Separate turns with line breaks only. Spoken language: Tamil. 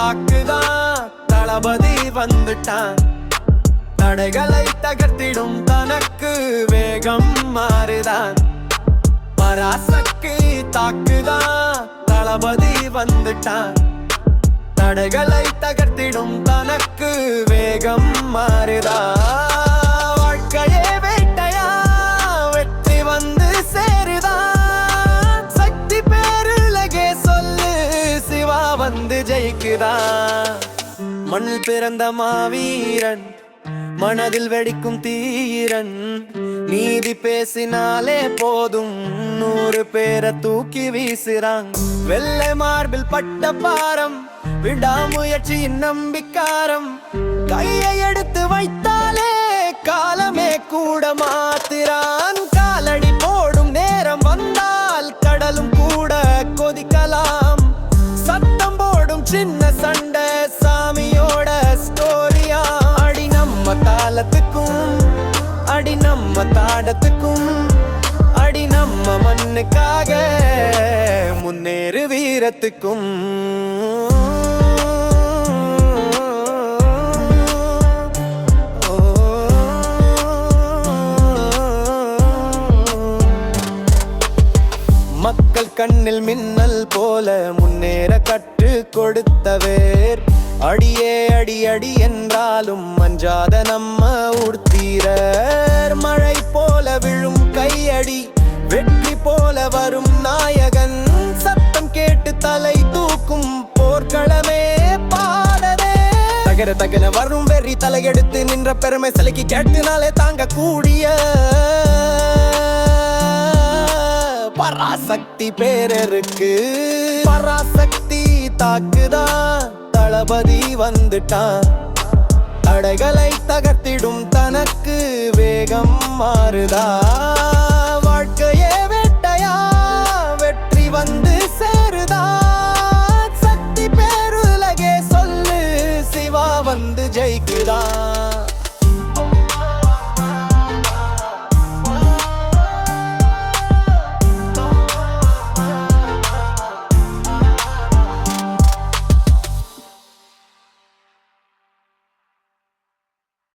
தாக்குதான் தளபதி வந்துட்டான். தடைகளை தகர்த்திடும் தனக்கு வேகம் மாறுதான். பராசக்தி தாக்குதான் தளபதி வந்துட்டான். தடைகளை தகர்த்திடும் தனக்கு வேகம் மாறுதான். வாழ்க்கையே வேட்டையா வெற்றி வந்து சேருதான். சக்தி பேருலகே சொல்லு சிவா வந்து ஜெயிக்குதான். மண்ணில் பிறந்த மாவீரன் மனதில் வெடிக்கும் தீரன். நீதி பேசினாலே போதும் 100 பேரை தூக்கி வீசுறாங்க. வெள்ளை மார்பில் பட்ட பாரம் விடாமுயற்சியின் நம்பிக்காரம். கையை எடுத்து வைத்தாலே காலமே கூட மாத்திரான். காலடி போடும் நேரம் வந்தால் கடலும் கூட கொதிக்கலாம். சத்தம் போடும் சின்ன சண்டை சாமியோட ஸ்டோரியா. அடி நம்ம தாளத்துக்கும் அடி நம்ம தாடத்துக்கும் அடி நம்ம மண்ணுக்காக முன்னேறு வீரத்துக்கும். மக்கள் கண்ணில் மின்னல் போல முன்னேற கற்று கொடுத்தவேர். அடியே அடி அடி என்றாலும் மஞ்சாத நம்ம உடுத்தீரர். மழை போல விழும் கையடி வெற்றி போல வரும் நாயகன். சத்தம் கேட்டு தலை தூக்கும் போர்க்களமே பாடதே. தகர தகன வரும் வெறி தலையெடுத்து நின்ற பெருமை சிலைக்கு கேட்டுனாலே தாங்க கூடிய பராசக்தி பேரருக்கு. பராசக்தி தாக்குதான் தளபதி வந்துட்டான். தடைகளை தகர்த்திடும் தனக்கு வேகம் மாறுதா. வாழ்க்கையே